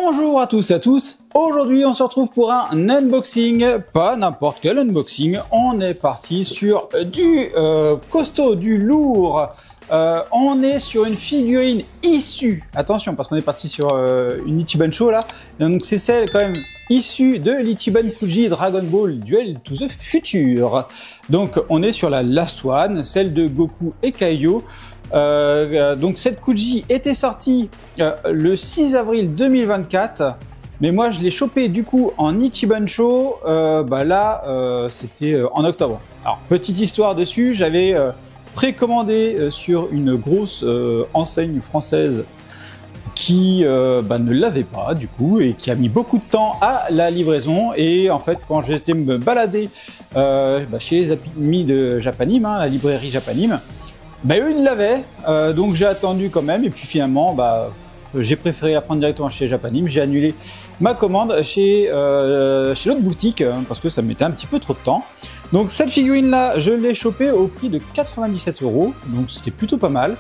Bonjour à tous et à toutes, aujourd'hui on se retrouve pour un unboxing, pas n'importe quel unboxing, on est parti sur du costaud, du lourd, on est sur une figurine issue, attention parce qu'on est parti sur une Ichiban Show là, donc c'est celle quand même issue de l'Ichiban Kuji Dragon Ball Duel to the Future, donc on est sur la Last One, celle de Goku et Kaio. Donc cette Kuji était sortie le 6 avril 2024, mais moi je l'ai chopé du coup en Ichiban Show, c'était en octobre. Alors petite histoire dessus, j'avais précommandé sur une grosse enseigne française qui ne l'avait pas du coup et qui a mis beaucoup de temps à la livraison. Et en fait quand j'étais me balader chez les amis de Japanim, la librairie Japanim, eux ils l'avaient, donc j'ai attendu quand même, et puis finalement j'ai préféré la prendre directement chez Japanim. J'ai annulé ma commande chez l'autre boutique parce que ça me mettait un petit peu trop de temps. Donc cette figurine là je l'ai chopée au prix de 97 €, donc c'était plutôt pas mal.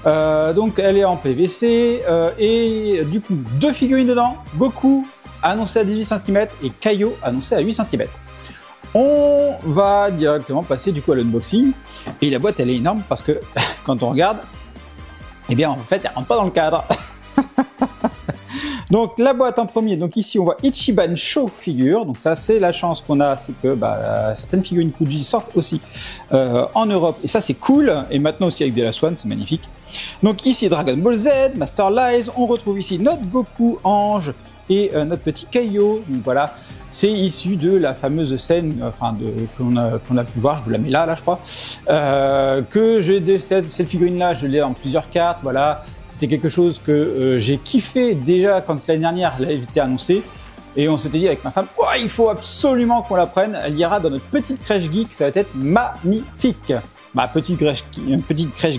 Donc elle est en PVC et du coup deux figurines dedans, Goku annoncé à 18 cm et Kaio annoncé à 8 cm. On va directement passer du coup à l'unboxing, et la boîte elle est énorme parce que quand on regarde, eh bien en fait elle rentre pas dans le cadre. Donc la boîte en premier, donc ici on voit Ichiban Show figure, donc ça c'est la chance qu'on a, c'est que certaines figurines Kuji sortent aussi en Europe, et ça c'est cool, et maintenant aussi avec des Last One, c'est magnifique. Donc ici Dragon Ball Z, Master Lies, on retrouve ici notre Goku Ange et notre petit Kaio, donc voilà. C'est issu de la fameuse scène qu'on a pu voir, je vous la mets là je crois, cette figurine-là, je l'ai en plusieurs cartes, voilà. C'était quelque chose que j'ai kiffé déjà quand l'année dernière elle avait été annoncée, et on s'était dit avec ma femme, oh, il faut absolument qu'on la prenne, elle ira dans notre petite crèche geek, ça va être magnifique. Petite crèche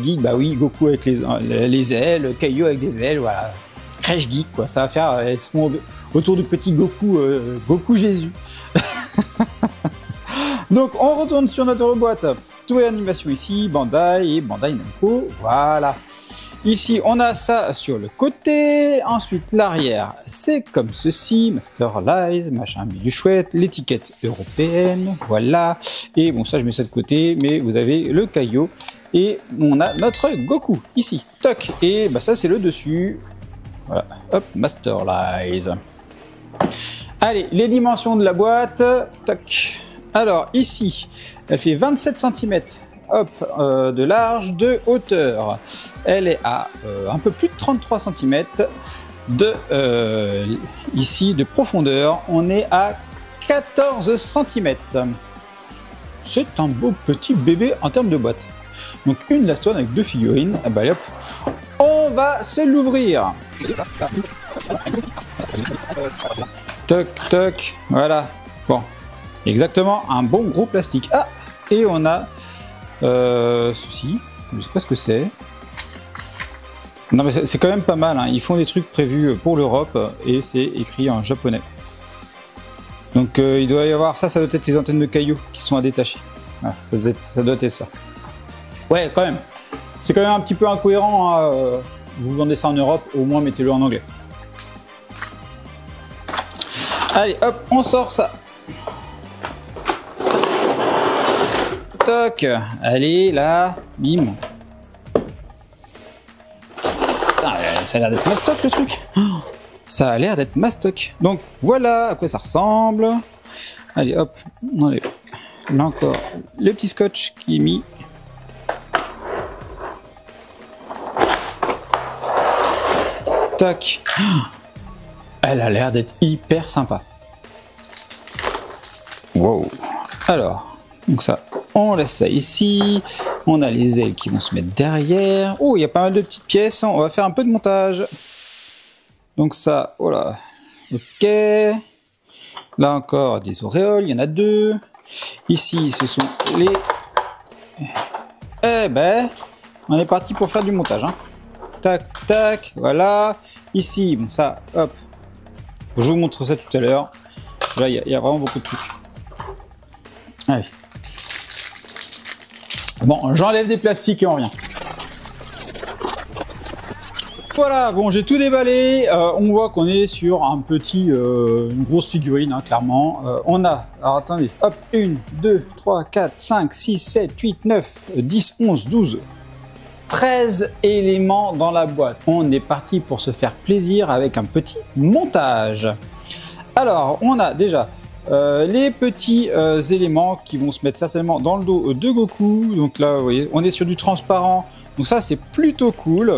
geek, oui, Goku avec les ailes, Kaio avec des ailes, voilà. Crèche geek quoi, ça va faire, elles se font autour du petit Goku, Goku Jésus. Donc on retourne sur notre boîte, tout est animation ici, Bandai et Bandai Namco, voilà. Ici on a ça sur le côté, ensuite l'arrière c'est comme ceci, Master Light, machin du chouette, l'étiquette européenne, voilà. Et bon ça je mets ça de côté, mais vous avez le Kaio et on a notre Goku ici, toc, et ça c'est le dessus. Voilà, hop, Master Lies. Allez, les dimensions de la boîte, toc. Alors ici, elle fait 27 cm hop, de large, de hauteur. Elle est à un peu plus de 33 cm ici de profondeur. On est à 14 cm. C'est un beau petit bébé en termes de boîte. Donc une Last One avec deux figurines. Allez hop, on va se l'ouvrir. Toc toc, voilà. Bon, exactement un bon gros plastique. Ah, et on a ceci. Je sais pas ce que c'est. Non mais c'est quand même pas mal. Ils font des trucs prévus pour l'Europe et c'est écrit en japonais. Donc il doit y avoir ça. Ça doit être les antennes de Kaio qui sont à détacher. Voilà, ça doit être ça. Ouais, quand même. C'est quand même un petit peu incohérent. Vous vendez ça en Europe, au moins mettez-le en anglais. Allez, hop, on sort ça. Toc. Allez, là, bim. Putain, ça a l'air d'être mastoc le truc. Ça a l'air d'être mastoc. Donc voilà à quoi ça ressemble. Allez, hop, on enlève. Là encore, le petit scotch qui est mis. Tac. Elle a l'air d'être hyper sympa. Wow. Alors, donc ça, on laisse ça ici. On a les ailes qui vont se mettre derrière. Oh, il y a pas mal de petites pièces. On va faire un peu de montage. Donc ça, voilà. Ok. Là encore, des auréoles. Il y en a deux. Ici, ce sont les... on est parti pour faire du montage. Tac, tac, voilà. Ici, bon ça, hop. Je vous montre ça tout à l'heure. Là, il y a vraiment beaucoup de trucs. Allez. Bon, j'enlève des plastiques et on revient. Voilà, bon, j'ai tout déballé. On voit qu'on est sur un petit, une grosse figurine, hein, clairement. On a, alors attendez, hop, 1, 2, 3, 4, 5, 6, 7, 8, 9, 10, 11, 12, 13 éléments dans la boîte. On est parti pour se faire plaisir avec un petit montage. Alors, on a déjà les petits éléments qui vont se mettre certainement dans le dos de Goku. Donc là, vous voyez, on est sur du transparent. Donc ça, c'est plutôt cool.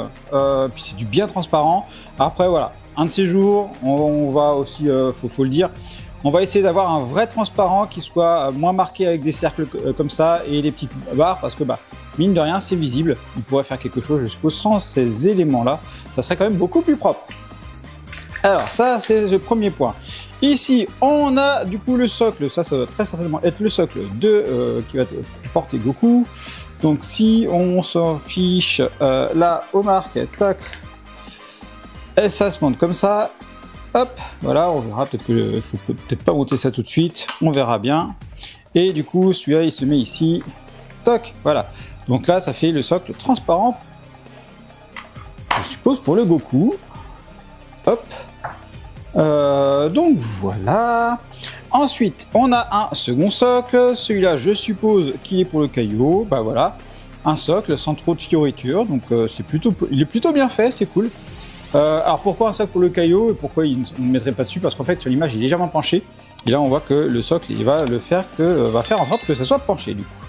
Puis c'est du bien transparent. Après, voilà, un de ces jours, on va aussi, faut le dire, on va essayer d'avoir un vrai transparent qui soit moins marqué avec des cercles comme ça et les petites barres parce que, bah, mine de rien, c'est visible. On pourrait faire quelque chose, je suppose, sans ces éléments-là. Ça serait quand même beaucoup plus propre. Alors, ça, c'est le premier point. Ici, on a du coup le socle. Ça va très certainement être le socle qui va porter Goku. Donc si on s'en fiche là aux marques, tac, et ça se monte comme ça, hop, voilà, on verra, peut-être que je peux peut-être pas monter ça tout de suite, on verra bien. Et du coup, celui-là, il se met ici, toc, voilà. Donc là, ça fait le socle transparent, je suppose, pour le Goku. Hop. Donc voilà. Ensuite, on a un second socle. Celui-là, je suppose qu'il est pour le Kaio. Bah voilà, un socle sans trop de fioritures. Donc il est plutôt bien fait, c'est cool. Alors pourquoi un socle pour le Kaio et pourquoi on ne mettrait pas dessus? Parce qu'en fait, sur l'image, il est légèrement penché. Et là, on voit que le socle, il va faire en sorte que ça soit penché du coup.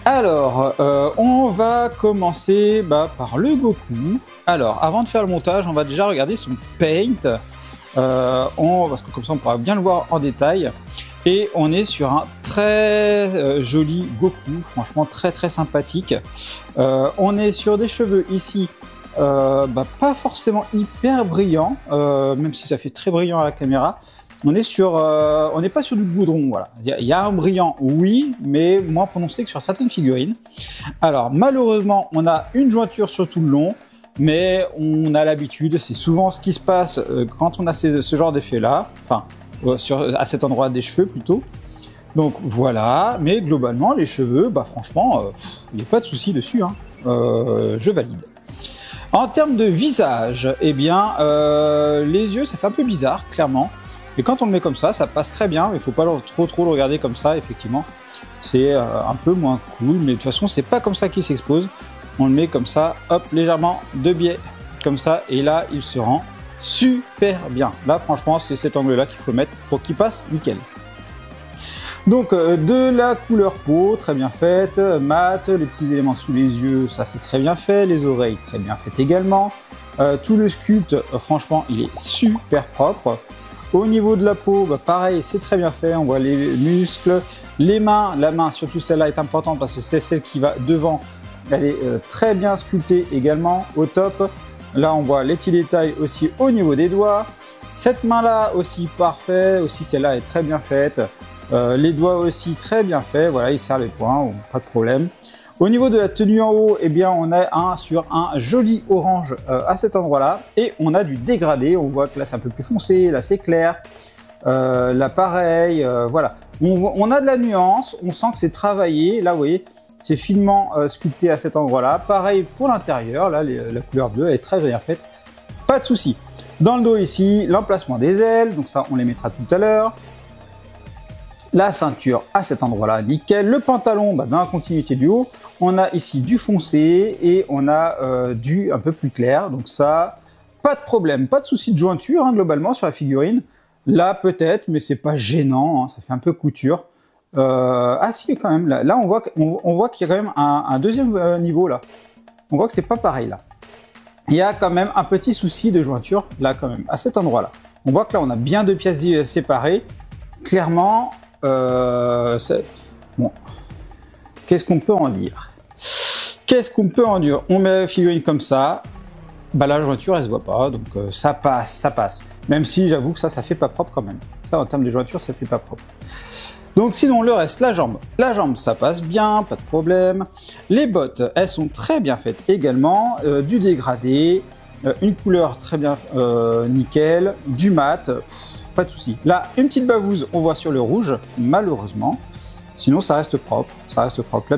Alors, on va commencer par le Goku. Alors, avant de faire le montage, on va déjà regarder son paint. Parce que comme ça on pourra bien le voir en détail. Et on est sur un très joli Goku, franchement très très sympathique. On est sur des cheveux ici, pas forcément hyper brillants, même si ça fait très brillant à la caméra. On n'est pas sur du goudron, voilà. Il y a un brillant, oui, mais moins prononcé que sur certaines figurines. Alors malheureusement, on a une jointure sur tout le long. Mais on a l'habitude, c'est souvent ce qui se passe quand on a ce genre d'effet-là, enfin, à cet endroit des cheveux plutôt. Donc voilà, mais globalement, les cheveux, franchement, il n'y a pas de souci dessus, hein. Je valide. En termes de visage, eh bien, les yeux, ça fait un peu bizarre, clairement. Et quand on le met comme ça passe très bien, il ne faut pas trop le regarder comme ça, effectivement. C'est un peu moins cool, mais de toute façon, c'est pas comme ça qu'il s'expose. On le met comme ça, hop, légèrement de biais, comme ça, et là, il se rend super bien. Là, franchement, c'est cet angle-là qu'il faut mettre pour qu'il passe nickel. Donc, de la couleur peau, très bien faite, mat, les petits éléments sous les yeux, ça c'est très bien fait, les oreilles, très bien faites également. Tout le sculpte, franchement, il est super propre. Au niveau de la peau, pareil, c'est très bien fait, on voit les muscles, les mains, la main, surtout celle-là est importante parce que c'est celle qui va devant. Elle est très bien sculptée également, au top. Là, on voit les petits détails aussi au niveau des doigts. Cette main-là aussi, parfait. Aussi, celle-là est très bien faite. Les doigts aussi, très bien faits. Voilà, il serre les poings, pas de problème. Au niveau de la tenue en haut, eh bien, on est sur un joli orange à cet endroit-là. Et on a du dégradé. On voit que là, c'est un peu plus foncé. Là, c'est clair. Là, pareil. Voilà. On a de la nuance. On sent que c'est travaillé. Là, vous voyez. C'est finement sculpté à cet endroit-là. Pareil pour l'intérieur, là, la couleur bleue, elle est très bien faite. Pas de souci. Dans le dos ici, l'emplacement des ailes, donc ça, on les mettra tout à l'heure. La ceinture à cet endroit-là, nickel. Le pantalon, dans la continuité du haut, on a ici du foncé et on a du un peu plus clair. Donc ça, pas de problème, pas de souci de jointure, hein, globalement, sur la figurine. Là, peut-être, mais c'est pas gênant, hein, ça fait un peu couture. Ah si, quand même, là on voit qu'il y a quand même un deuxième niveau là. On voit que c'est pas pareil là. Il y a quand même un petit souci de jointure là quand même, à cet endroit là. On voit que là on a bien deux pièces séparées. Clairement, bon. Qu'est-ce qu'on peut en dire? On met la figurine comme ça. La jointure elle se voit pas, donc ça passe. Même si j'avoue que ça fait pas propre quand même. Ça en termes de jointure, ça fait pas propre. Donc sinon le reste, la jambe ça passe bien, pas de problème. Les bottes, elles sont très bien faites également, du dégradé, une couleur très bien nickel, du mat, pas de souci. Là, une petite bavouse, on voit sur le rouge, malheureusement. Sinon ça reste propre, La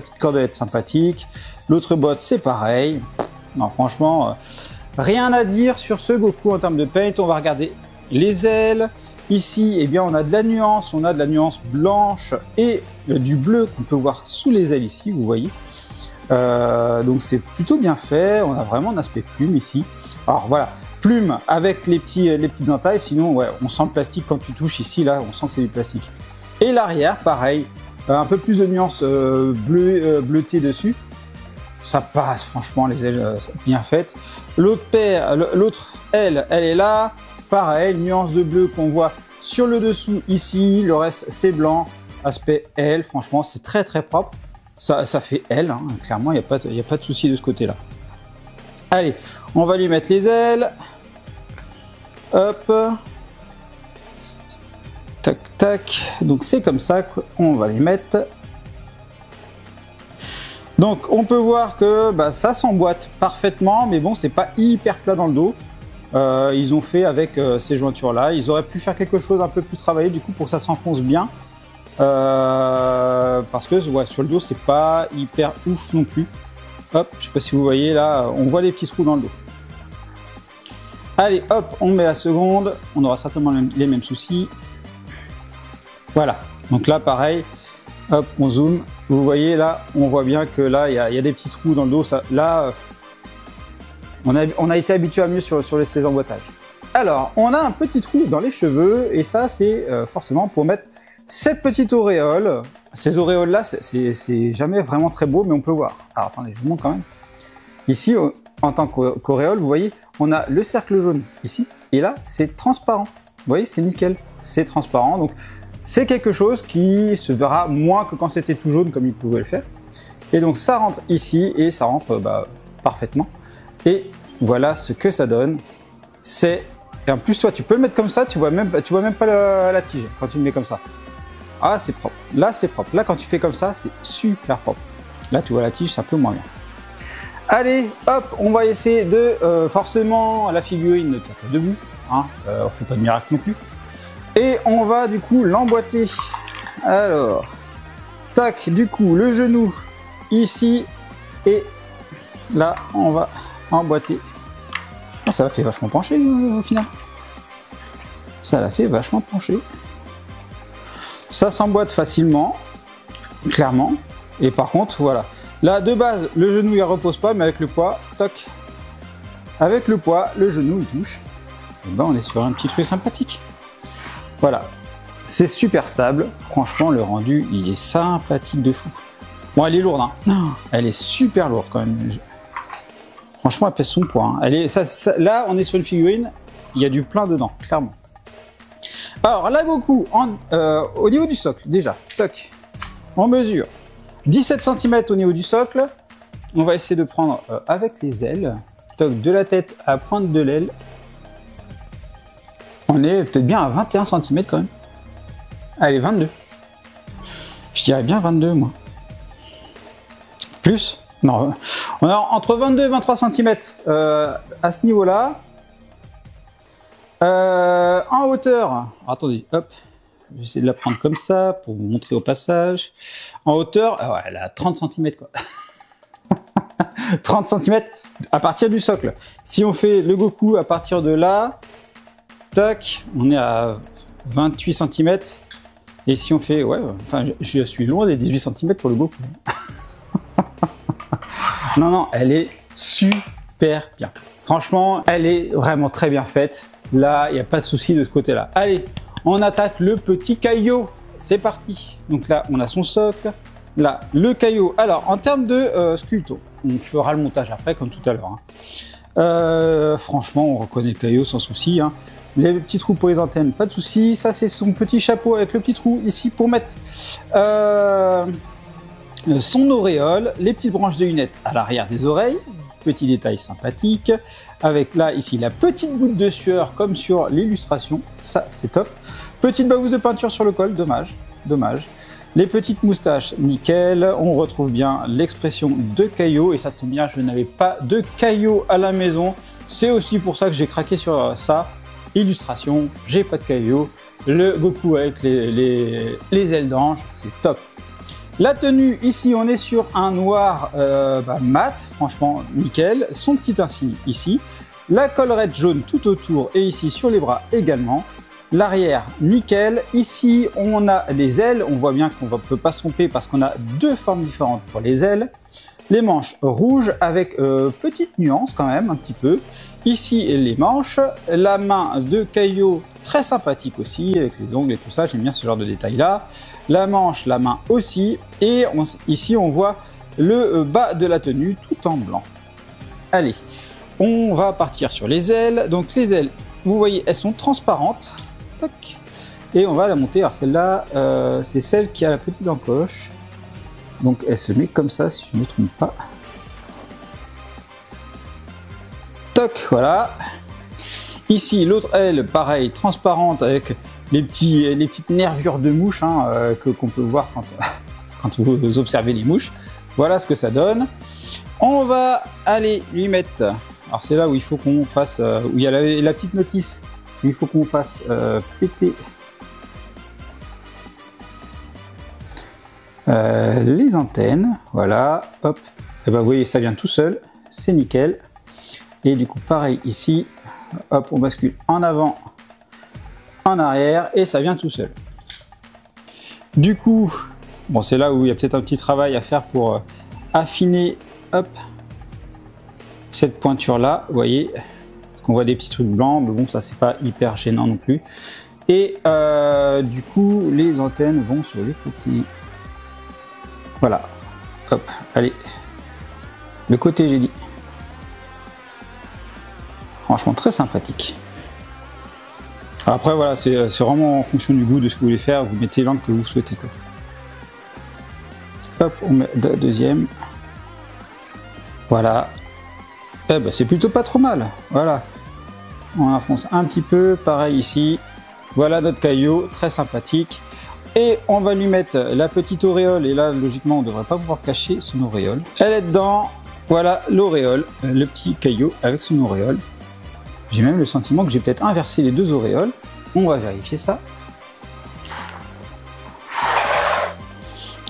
petite cordelette sympathique. L'autre botte, c'est pareil. Non, franchement, rien à dire sur ce Goku en termes de paint. On va regarder les ailes. Ici, eh bien, on a de la nuance blanche et du bleu qu'on peut voir sous les ailes ici, vous voyez. Donc c'est plutôt bien fait. On a vraiment un aspect plume ici. Alors voilà, plume avec les petites entailles. Sinon, ouais, on sent le plastique quand tu touches ici. Là, on sent que c'est du plastique. Et l'arrière, pareil, un peu plus de nuance bleutée dessus. Ça passe, franchement, les ailes bien faites. L'autre aile, elle est là. Pareil, nuance de bleu qu'on voit sur le dessous ici. Le reste, c'est blanc. Aspect aile, franchement, c'est très très propre. Ça fait aile, hein. Clairement, il n'y a pas de souci de ce côté-là. Allez, on va lui mettre les ailes. Hop. Tac, tac. Donc, c'est comme ça qu'on va lui mettre. Donc, on peut voir que bah, ça s'emboîte parfaitement, mais bon, c'est pas hyper plat dans le dos. Ils ont fait avec ces jointures-là. Ils auraient pu faire quelque chose un peu plus travaillé, du coup, pour que ça s'enfonce bien. Parce que ouais, sur le dos, c'est pas hyper ouf non plus. Hop, je sais pas si vous voyez, là, on voit les petits trous dans le dos. Allez, hop, on met la seconde. On aura certainement les mêmes soucis. Voilà. Donc là, pareil. Hop, on zoome. Vous voyez là, on voit bien que là, il y a des petits trous dans le dos. Ça, là, on a été habitué à mieux sur ces emboîtages. Alors, on a un petit trou dans les cheveux et ça, c'est forcément pour mettre cette petite auréole. Ces auréoles-là, c'est jamais vraiment très beau, mais on peut voir. Alors, attendez, je vous montre quand même. Ici, en tant qu'auréole, vous voyez, on a le cercle jaune ici et là, c'est transparent. Vous voyez, c'est nickel. C'est transparent, donc c'est quelque chose qui se verra moins que quand c'était tout jaune comme il pouvait le faire. Et donc ça rentre ici et ça rentre parfaitement. Et voilà ce que ça donne. Et en plus toi tu peux le mettre comme ça, tu vois même pas la tige quand tu le mets comme ça. Ah c'est propre. Là c'est propre. Là quand tu fais comme ça c'est super propre. Là tu vois la tige c'est un peu moins bien. Allez hop on va essayer de forcément la figurine ne tient pas debout. Hein, on fait pas de miracle non plus. Et on va du coup l'emboîter. Alors, tac, du coup, le genou ici. Et là, on va emboîter. Oh, ça l'a fait vachement pencher au final. Ça l'a fait vachement pencher. Ça s'emboîte facilement, clairement. Et par contre, voilà. Là, de base, le genou, il ne repose pas, mais avec le poids, toc. Avec le poids, le genou, il touche. Et ben, on est sur un petit truc sympathique. Voilà, c'est super stable. Franchement, le rendu, il est sympathique de fou. Bon, elle est lourde, hein. Elle est super lourde quand même. Franchement, elle pèse son poids. Hein. Là, on est sur une figurine, il y a du plein dedans, clairement. Alors, la Goku, au niveau du socle, déjà, toc, on mesure 17 cm au niveau du socle. On va essayer de prendre avec les ailes, toc, de la tête à pointe de l'aile. On est peut-être bien à 21 cm quand même. Allez, 22. Je dirais bien 22, moi. Plus? Non, on a entre 22 et 23 cm à ce niveau-là. En hauteur, alors, attendez, hop. Je vais essayer de la prendre comme ça pour vous montrer au passage. En hauteur, ouais, elle a 30 cm quoi. 30 cm à partir du socle. Si on fait le Goku à partir de là, tac, on est à 28 cm. Et si on fait, ouais, enfin, je suis loin des 18 cm pour le Goku. Non, elle est super bien. Franchement, elle est vraiment très bien faite. Là, il n'y a pas de souci de ce côté-là. Allez, on attaque le petit Kaio. C'est parti. Donc là, on a son socle. Là, le Kaio. Alors, en termes de sculpto, on fera le montage après, comme tout à l'heure. Hein. Franchement, on reconnaît le Kaio sans souci. Hein. Les petits trous pour les antennes, pas de souci. Ça, c'est son petit chapeau avec le petit trou ici pour mettre son auréole. Les petites branches de lunettes à l'arrière des oreilles. Petit détail sympathique. Avec là, ici, la petite goutte de sueur comme sur l'illustration. Ça, c'est top. Petite bavouze de peinture sur le col. Dommage. Dommage. Les petites moustaches, nickel. On retrouve bien l'expression de Kaio. Et ça tombe bien, je n'avais pas de Kaio à la maison. C'est aussi pour ça que j'ai craqué sur ça. Illustration, j'ai pas de Kaio. Le Goku avec les ailes d'ange, c'est top. La tenue, ici, on est sur un noir mat, franchement nickel. Son petit insigne ici. La collerette jaune tout autour et ici sur les bras également. L'arrière, nickel. Ici, on a les ailes. On voit bien qu'on ne peut pas se tromper parce qu'on a deux formes différentes pour les ailes. Les manches rouges avec petite nuance quand même, un petit peu. Ici, les manches. La main de Caillot, très sympathique aussi, avec les ongles et tout ça. J'aime bien ce genre de détails-là. La manche, la main aussi. Et ici, on voit le bas de la tenue tout en blanc. Allez, on va partir sur les ailes. Donc, les ailes, vous voyez, elles sont transparentes. Tac. Et on va la monter. Alors celle-là, c'est celle qui a la petite encoche. Donc elle se met comme ça, si je ne me trompe pas. Toc, voilà. Ici, l'autre aile, pareil, transparente avec les petites nervures de mouche qu'on peut voir quand vous observez les mouches. Voilà ce que ça donne. On va aller lui mettre... Alors c'est là où il faut qu'on fasse... où il y a la petite notice. Il faut qu'on fasse péter les antennes. Voilà, hop. Et ben vous voyez, ça vient tout seul. C'est nickel. Et du coup, pareil ici. Hop, on bascule en avant, en arrière, et ça vient tout seul. Du coup, bon, c'est là où il y a peut-être un petit travail à faire pour affiner, hop, cette pointure-là. Vous voyez. On voit des petits trucs blancs, mais bon, ça c'est pas hyper gênant non plus. Et du coup, les antennes vont sur les côtés. Voilà. Hop, allez. Le côté, j'ai dit. Franchement, très sympathique. Alors après, voilà, c'est vraiment en fonction du goût de ce que vous voulez faire. Vous mettez l'angle que vous souhaitez, quoi. Hop, on met la deuxième. Voilà. Eh ben, c'est plutôt pas trop mal. Voilà. On enfonce un petit peu, pareil ici. Voilà notre Caillot, très sympathique. Et on va lui mettre la petite auréole. Et là, logiquement, on ne devrait pas pouvoir cacher son auréole. Elle est dedans. Voilà l'auréole, le petit Caillot avec son auréole. J'ai même le sentiment que j'ai peut-être inversé les deux auréoles. On va vérifier ça.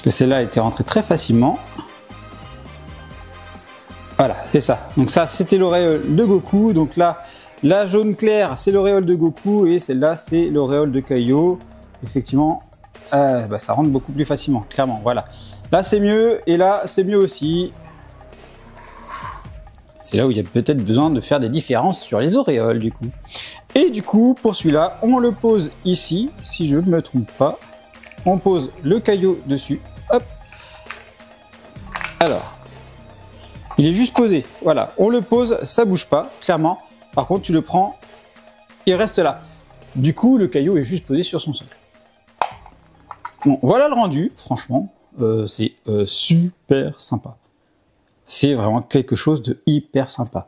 Que celle-là a été rentrée très facilement. Voilà, c'est ça. Donc ça, c'était l'auréole de Goku. Donc là, la jaune claire, c'est l'auréole de Goku. Et celle-là, c'est l'auréole de Caillot. Effectivement, ça rentre beaucoup plus facilement, clairement. Voilà. Là, c'est mieux. Et là, c'est mieux aussi. C'est là où il y a peut-être besoin de faire des différences sur les auréoles, du coup. Et du coup, pour celui-là, on le pose ici, si je ne me trompe pas. On pose le Caillot dessus. Hop. Alors, il est juste posé. Voilà, on le pose, ça bouge pas, clairement. Par contre, tu le prends, il reste là. Du coup, le Caillot est juste posé sur son socle. Bon, voilà le rendu. Franchement, c'est super sympa. C'est vraiment quelque chose de hyper sympa.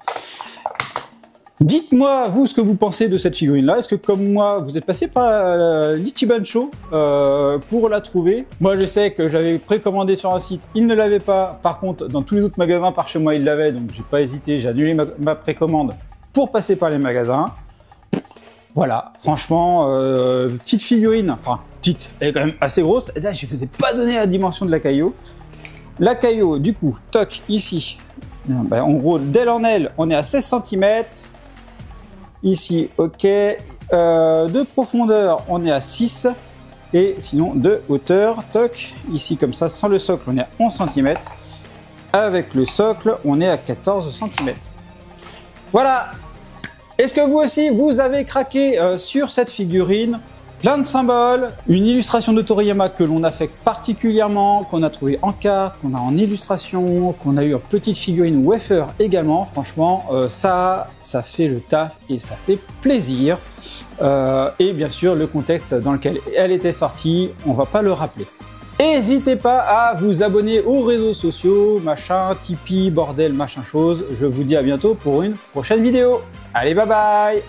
Dites-moi, vous, ce que vous pensez de cette figurine-là. Est-ce que, comme moi, vous êtes passé par l'Ichiban Show pour la trouver? Moi, je sais que j'avais précommandé sur un site, il ne l'avait pas. Par contre, dans tous les autres magasins par chez moi, il l'avait. Donc, j'ai pas hésité, j'ai annulé ma précommande pour passer par les magasins. Voilà, franchement, petite figurine. Enfin, petite, elle est quand même assez grosse. Et là, je ne vous ai pas donné la dimension de la Caillot. La Caillot, du coup, toc, ici. En gros, d'aile en aile, on est à 16 cm. Ici, ok. De profondeur, on est à 6. Et sinon, de hauteur, toc. Ici, comme ça, sans le socle, on est à 11 cm. Avec le socle, on est à 14 cm. Voilà. Est-ce que vous aussi, vous avez craqué sur cette figurine? Plein de symboles, une illustration de Toriyama que l'on affecte particulièrement, qu'on a trouvé en carte, qu'on a en illustration, qu'on a eu en petite figurine wafer également. Franchement, ça fait le taf et ça fait plaisir. Et bien sûr, le contexte dans lequel elle était sortie, on va pas le rappeler. N'hésitez pas à vous abonner aux réseaux sociaux, machin, Tipeee, bordel, machin chose. Je vous dis à bientôt pour une prochaine vidéo. Allez, bye bye!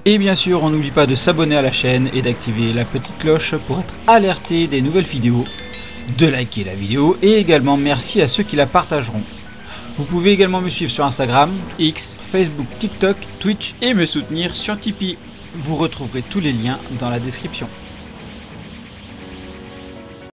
Et bien sûr, on n'oublie pas de s'abonner à la chaîne et d'activer la petite cloche pour être alerté des nouvelles vidéos, de liker la vidéo et également merci à ceux qui la partageront. Vous pouvez également me suivre sur Instagram, X, Facebook, TikTok, Twitch et me soutenir sur Tipeee. Vous retrouverez tous les liens dans la description.